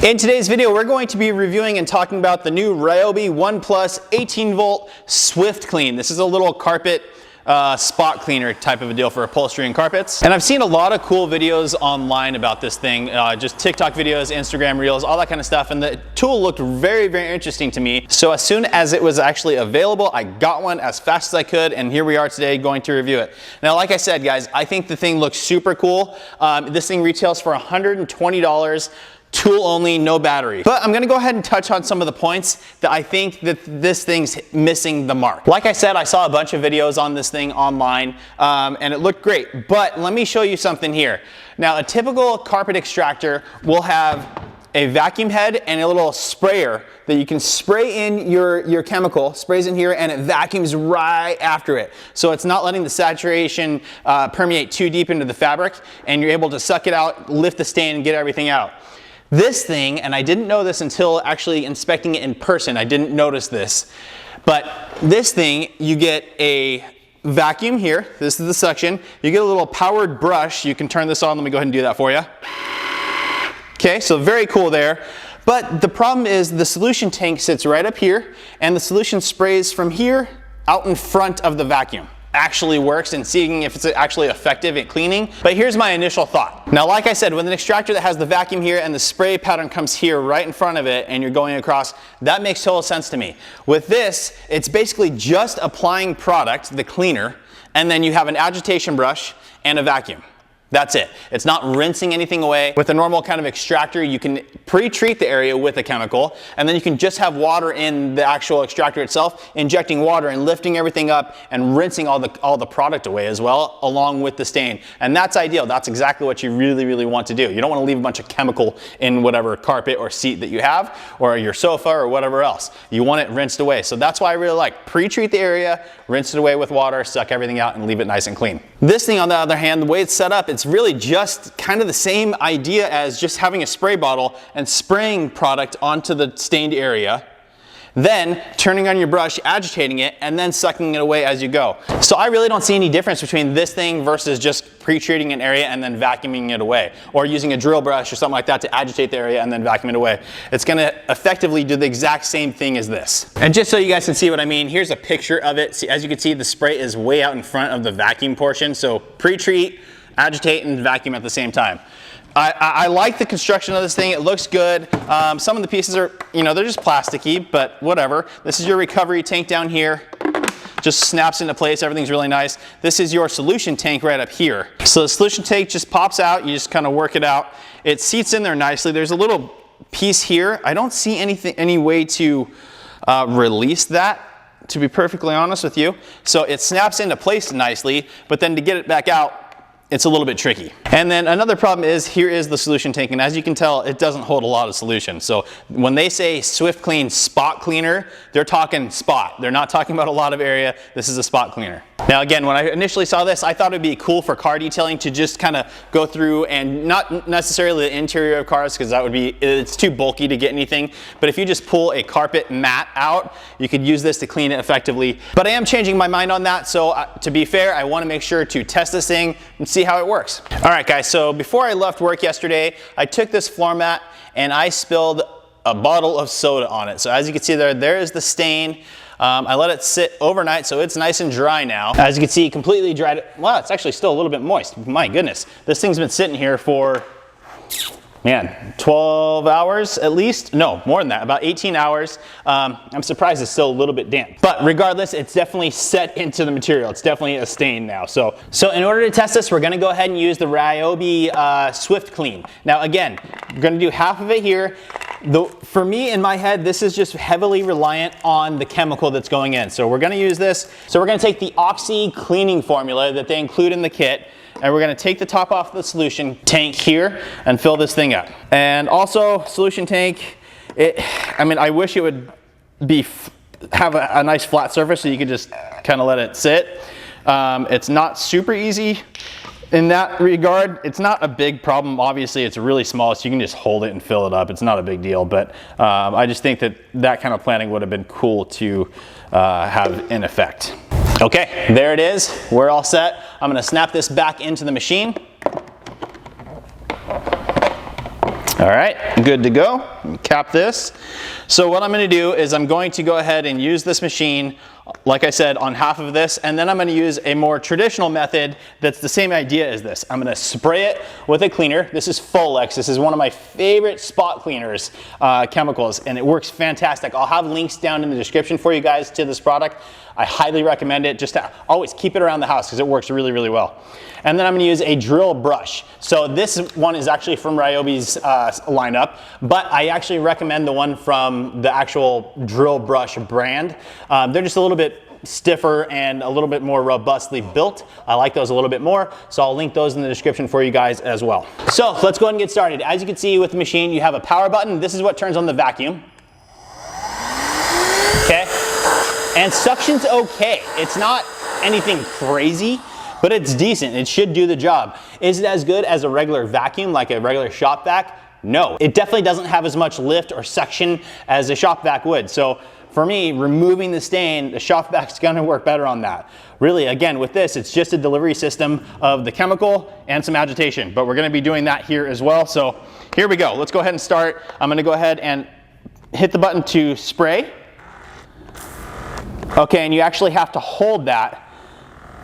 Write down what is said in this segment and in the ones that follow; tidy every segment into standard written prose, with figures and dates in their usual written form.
In today's video, we're going to be reviewing and talking about the new Ryobi ONE+ 18V SWIFTClean. This is a little carpet spot cleaner type of a deal for upholstery and carpets. And I've seen a lot of cool videos online about this thing, just TikTok videos, Instagram Reels, all that kind of stuff. And the tool looked very, very interesting to me. So as soon as it was actually available, I got one as fast as I could. And here we are today going to review it. Now, like I said, guys, I think the thing looks super cool. This thing retails for $120. Tool only, no battery. But I'm gonna go ahead and touch on some of the points that I think that this thing's missing the mark. Like I said, I saw a bunch of videos on this thing online and it looked great, but let me show you something here. Now, a typical carpet extractor will have a vacuum head and a little sprayer that you can spray in your chemical, sprays in here, and it vacuums right after it. So it's not letting the saturation permeate too deep into the fabric, and you're able to suck it out, lift the stain, and get everything out. This thing, and I didn't know this until actually inspecting it in person, I didn't notice this, but this thing, you get a vacuum here, this is the suction, you get a little powered brush, you can turn this on, let me go ahead and do that for you. Okay, so very cool there. But the problem is the solution tank sits right up here, and the solution sprays from here out in front of the vacuum. Actually works and seeing if it's actually effective at cleaning. But here's my initial thought. Now, like I said, with an extractor that has the vacuum here and the spray pattern comes here right in front of it and you're going across, that makes total sense to me. With this, it's basically just applying product, the cleaner, and then you have an agitation brush and a vacuum. That's it. It's not rinsing anything away. With a normal kind of extractor, you can pre-treat the area with a chemical, and then you can just have water in the actual extractor itself, injecting water and lifting everything up and rinsing all the product away as well, along with the stain. And that's ideal. That's exactly what you really, really want to do. You don't want to leave a bunch of chemical in whatever carpet or seat that you have, or your sofa or whatever else. You want it rinsed away. So that's why I really like pre-treat the area, rinse it away with water, suck everything out, and leave it nice and clean. This thing, on the other hand, the way it's set up, it's really just kind of the same idea as just having a spray bottle and spraying product onto the stained area, then turning on your brush, agitating it, and then sucking it away as you go. So I really don't see any difference between this thing versus just pre-treating an area and then vacuuming it away, or using a drill brush or something like that to agitate the area and then vacuum it away. It's gonna effectively do the exact same thing as this. And just so you guys can see what I mean, here's a picture of it. See, as you can see, the spray is way out in front of the vacuum portion. So pre-treat, agitate, and vacuum at the same time. I like the construction of this thing. It looks good. Some of the pieces are, you know, they're just plasticky, but whatever. This is your recovery tank down here. Just snaps into place. Everything's really nice. This is your solution tank right up here. So the solution tank just pops out. You just kind of work it out. It seats in there nicely. There's a little piece here. I don't see any way to release that, to be perfectly honest with you. So it snaps into place nicely, but then to get it back out, it's a little bit tricky. And then another problem is, here is the solution tank, and as you can tell, it doesn't hold a lot of solution. So when they say SWIFTClean Spot Cleaner, they're talking spot. They're not talking about a lot of area. This is a spot cleaner. Now again, when I initially saw this, I thought it'd be cool for car detailing to just kind of go through, and not necessarily the interior of cars, because that would be, it's too bulky to get anything. But if you just pull a carpet mat out, you could use this to clean it effectively. But I am changing my mind on that. So to be fair, I want to make sure to test this thing and see how it works. All right, guys, so before I left work yesterday, I took this floor mat and I spilled a bottle of soda on it. So as you can see there is the stain. I let it sit overnight, so it's nice and dry now. As you can see, completely dried. Wow, it's actually still a little bit moist. My goodness, this thing's been sitting here for, man, 12 hours at least. No, more than that, about 18 hours. I'm surprised it's still a little bit damp. But regardless, it's definitely set into the material. It's definitely a stain now. So in order to test this, we're gonna go ahead and use the Ryobi SWIFTClean. Now again, we're gonna do half of it here. For me, in my head, this is just heavily reliant on the chemical that's going in. So we're gonna use this. So we're gonna take the Oxy cleaning formula that they include in the kit, and we're gonna take the top off the solution tank here and fill this thing up. And also, solution tank, I mean, I wish it would have a nice flat surface so you could just kind of let it sit. It's not super easy in that regard. It's not a big problem. Obviously, it's really small, so you can just hold it and fill it up. It's not a big deal, but I just think that kind of planning would have been cool to have in effect. Okay, there it is. We're all set. I'm gonna snap this back into the machine. All right, good to go. Cap this. So what I'm going to do is I'm going to go ahead and use this machine, like I said, on half of this, and then I'm going to use a more traditional method that's the same idea as this. I'm going to spray it with a cleaner. This is Folex. This is one of my favorite spot cleaners chemicals, and it works fantastic. I'll have links down in the description for you guys to this product. I highly recommend it. Just to always keep it around the house because it works really, really well. And then I'm going to use a drill brush. So this one is actually from Ryobi's lineup, but I actually recommend the one from the actual drill brush brand. They're just a little bit stiffer and a little bit more robustly built. I like those a little bit more, so I'll link those in the description for you guys as well. So let's go ahead and get started. As you can see with the machine, you have a power button. This is what turns on the vacuum. Okay. And suction's okay. It's not anything crazy, but it's decent. It should do the job. Is it as good as a regular vacuum, like a regular shop vac? No. It definitely doesn't have as much lift or suction as a shop vac would. So for me, removing the stain, the shop vac's gonna work better on that. Really, again, with this, it's just a delivery system of the chemical and some agitation, but we're gonna be doing that here as well. So here we go. Let's go ahead and start. I'm gonna go ahead and hit the button to spray. Okay, and you actually have to hold that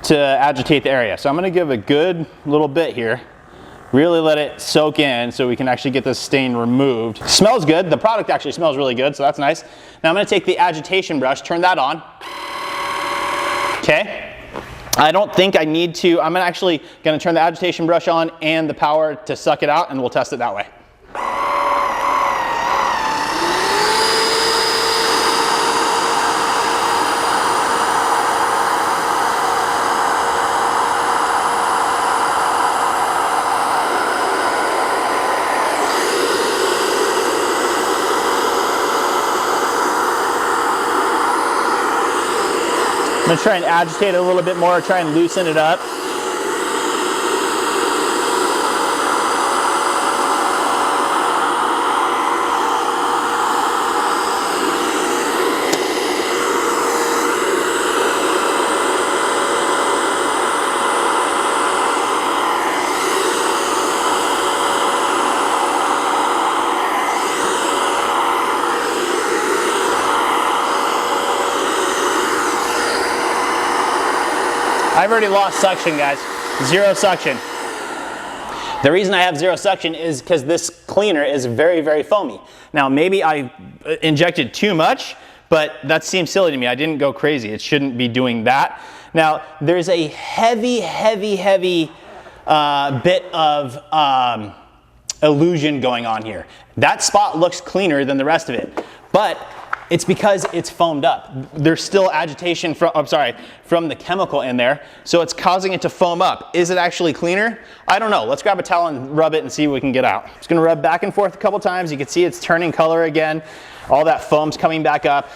to agitate the area. So I'm gonna give a good little bit here. Really let it soak in so we can actually get this stain removed. Smells good. The product actually smells really good, so that's nice. Now I'm gonna take the agitation brush, turn that on. Okay. I don't think I need to. I'm actually gonna turn the agitation brush on and the power to suck it out, and we'll test it that way. I'm gonna try and agitate it a little bit more, try and loosen it up. I've already lost suction, guys. Zero suction. The reason I have zero suction is because this cleaner is very, very foamy. Now, maybe I injected too much, but that seems silly to me. I didn't go crazy. It shouldn't be doing that. Now, there's a heavy, heavy, heavy bit of illusion going on here. That spot looks cleaner than the rest of it, but it's because it's foamed up. There's still agitation from the chemical in there, so it's causing it to foam up. Is it actually cleaner? I don't know. Let's grab a towel and rub it and see what we can get out. Just gonna rub back and forth a couple times. You can see it's turning color again. All that foam's coming back up.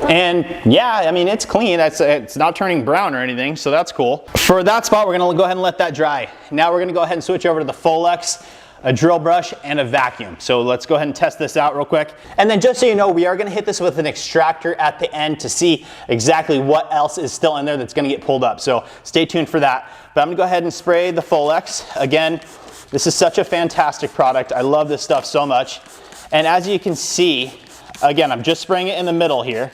And yeah, I mean, it's clean. It's not turning brown or anything, so that's cool. For that spot, we're gonna go ahead and let that dry. Now we're gonna go ahead and switch over to the Folex, a drill brush, and a vacuum. So let's go ahead and test this out real quick. And then just so you know, we are gonna hit this with an extractor at the end to see exactly what else is still in there that's gonna get pulled up. So stay tuned for that. But I'm gonna go ahead and spray the Folex. Again, this is such a fantastic product. I love this stuff so much. And as you can see, again, I'm just spraying it in the middle here.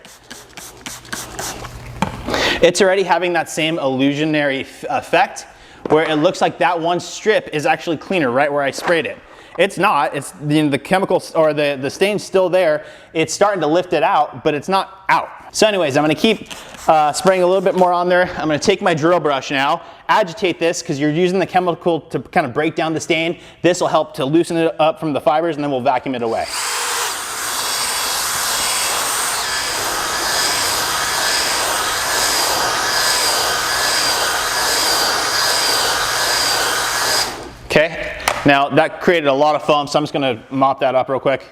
It's already having that same illusionary effect, where it looks like that one strip is actually cleaner right where I sprayed it. It's not. It's the chemicals or the stain's still there. It's starting to lift it out, but it's not out. So anyways, I'm gonna keep spraying a little bit more on there. I'm gonna take my drill brush now, agitate this because you're using the chemical to kind of break down the stain. This will help to loosen it up from the fibers, and then we'll vacuum it away. Okay, now that created a lot of foam, so I'm just gonna mop that up real quick.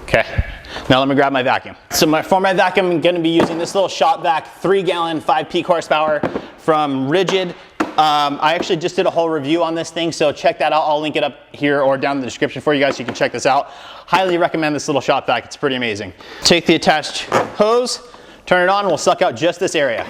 Okay, now let me grab my vacuum. So for my vacuum, I'm gonna be using this little shop vac, 3-gallon, 5 peak horsepower from Rigid. I actually just did a whole review on this thing, so check that out. I'll link it up here or down in the description for you guys so you can check this out. Highly recommend this little shop vac, it's pretty amazing. Take the attached hose, turn it on, and we'll suck out just this area.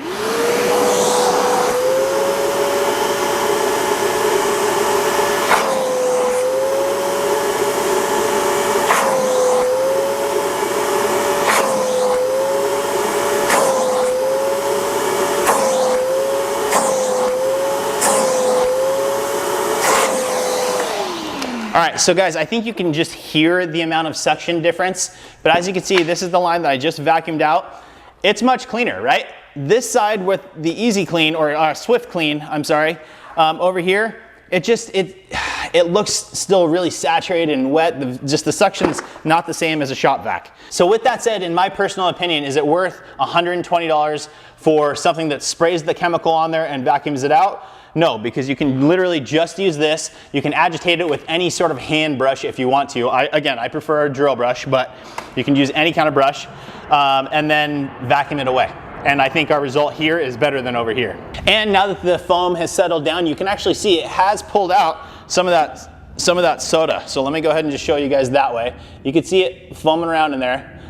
right, so guys, I think you can just hear the amount of suction difference, but as you can see, this is the line that I just vacuumed out. It's much cleaner, right? This side with the Easy Clean, or Swift Clean, I'm sorry, over here, it looks still really saturated and wet. Just the suction's not the same as a shop vac. So with that said, in my personal opinion, is it worth $120 for something that sprays the chemical on there and vacuums it out? No, because you can literally just use this. You can agitate it with any sort of hand brush if you want to. Again, I prefer a drill brush, but you can use any kind of brush and then vacuum it away. And I think our result here is better than over here. And now that the foam has settled down, you can actually see it has pulled out some of that soda. So let me go ahead and just show you guys that way. You can see it foaming around in there.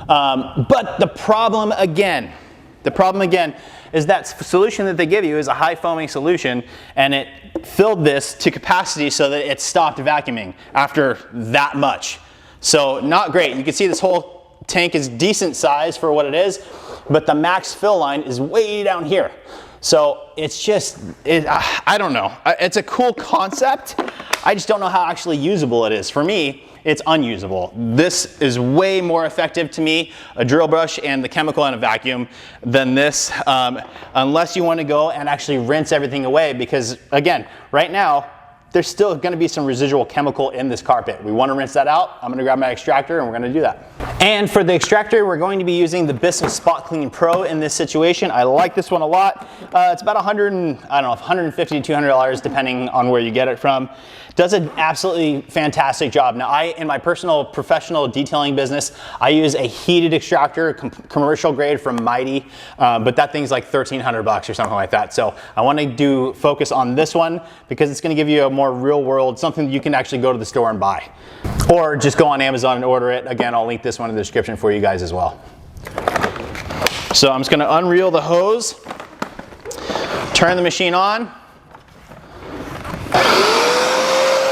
But the problem again is that solution that they give you is a high foaming solution, and it filled this to capacity so that it stopped vacuuming after that much. So not great. You can see this whole tank is decent size for what it is, but the max fill line is way down here. So it's just, I don't know. It's a cool concept. I just don't know how actually usable it is. For me, it's unusable. This is way more effective to me, a drill brush and the chemical and a vacuum, than this, unless you want to go and actually rinse everything away, because again, right now, there's still going to be some residual chemical in this carpet. We want to rinse that out. I'm going to grab my extractor and we're going to do that. And for the extractor, we're going to be using the Ryobi Spot Clean Pro in this situation. I like this one a lot. It's about $150 to $200 depending on where you get it from. Does an absolutely fantastic job. Now, in my personal professional detailing business, I use a heated extractor, commercial grade from Mighty, but that thing's like $1,300 or something like that. So I want to focus on this one because it's going to give you a more real world, something that you can actually go to the store and buy. Or just go on Amazon and order it. Again, I'll link this one in the description for you guys as well. So I'm just going to unreel the hose, turn the machine on.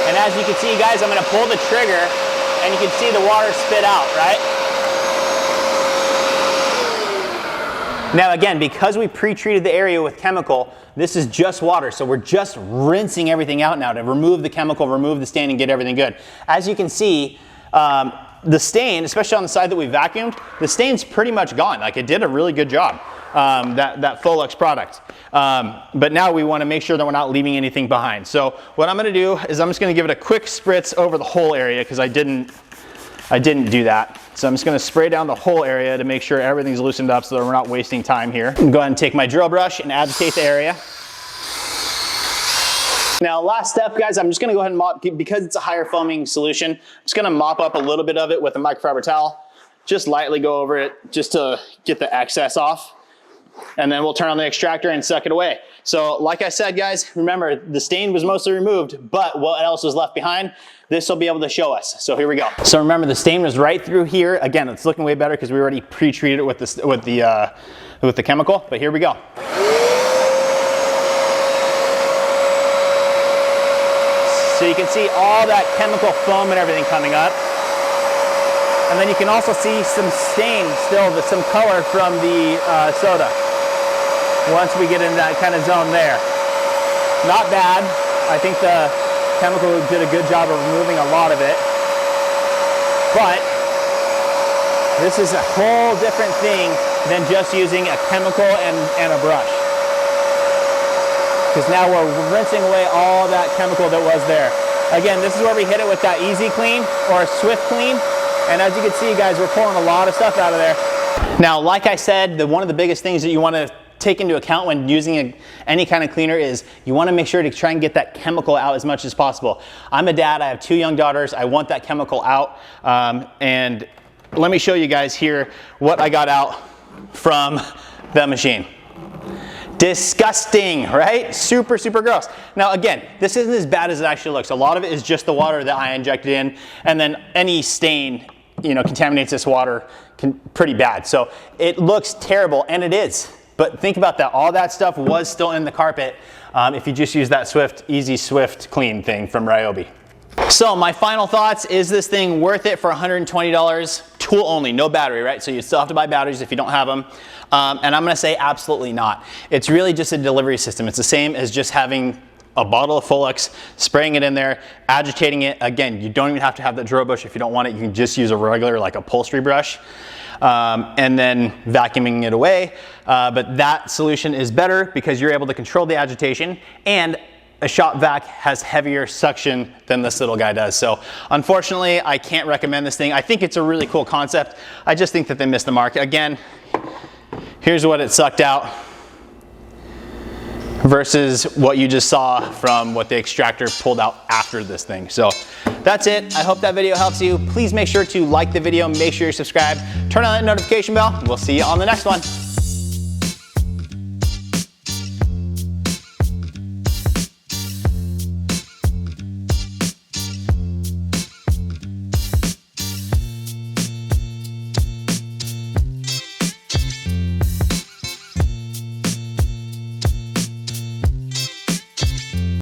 And as you can see, guys, I'm going to pull the trigger and you can see the water spit out, right? Now again, because we pre-treated the area with chemical, this is just water, so we're just rinsing everything out now to remove the chemical, remove the stain, and get everything good. As you can see, the stain, especially on the side that we vacuumed, the stain's pretty much gone. Like, it did a really good job, that Folux product. But now we want to make sure that we're not leaving anything behind. So what I'm going to do is I'm just going to give it a quick spritz over the whole area, because I didn't do that. So I'm just going to spray down the whole area to make sure everything's loosened up so that we're not wasting time here. I'm going to go ahead and take my drill brush and agitate the area. Now, last step, guys, I'm just going to go ahead and mop, because it's a higher foaming solution, I'm just going to mop up a little bit of it with a microfiber towel. Just lightly go over it just to get the excess off. And then we'll turn on the extractor and suck it away. So like I said, guys, remember, the stain was mostly removed, but what else was left behind, this will be able to show us. So here we go. So remember, the stain was right through here. Again, it's looking way better because we already pre-treated it with the chemical, but here we go. So you can see all that chemical foam and everything coming up. And then you can also see some stain still, some color from the soda. Once we get into that kind of zone there. Not bad. I think the chemical did a good job of removing a lot of it. But this is a whole different thing than just using a chemical and a brush. Because now we're rinsing away all that chemical that was there. Again, this is where we hit it with that Easy Clean or Swift Clean. And as you can see, guys, we're pulling a lot of stuff out of there. Now, like I said, one of the biggest things that you want to take into account when using any kind of cleaner is you want to make sure to try and get that chemical out as much as possible. I'm a dad, I have 2 young daughters, I want that chemical out. And let me show you guys here what I got out from the machine. Disgusting, right? Super, super gross. Now again, this isn't as bad as it actually looks. A lot of it is just the water that I injected in, and then any stain, contaminates this water pretty bad. So it looks terrible, and it is. But think about that. All that stuff was still in the carpet if you just use that Easy Swift Clean thing from Ryobi. So my final thoughts, is this thing worth it for $120? Tool only, no battery, right? So you still have to buy batteries if you don't have them. And I'm gonna say absolutely not. It's really just a delivery system. It's the same as just having a bottle of Folex, spraying it in there, agitating it. Again, you don't even have to have that drill brush if you don't want it. You can just use a regular like upholstery brush. And then vacuuming it away. But that solution is better because you're able to control the agitation, and a shop vac has heavier suction than this little guy does. So unfortunately, I can't recommend this thing. I think it's a really cool concept. I just think that they missed the mark. Again, here's what it sucked out versus what you just saw from what the extractor pulled out after this thing. So that's it. I hope that video helps you. Please make sure to like the video, make sure you're subscribed, turn on that notification bell, and we'll see you on the next one.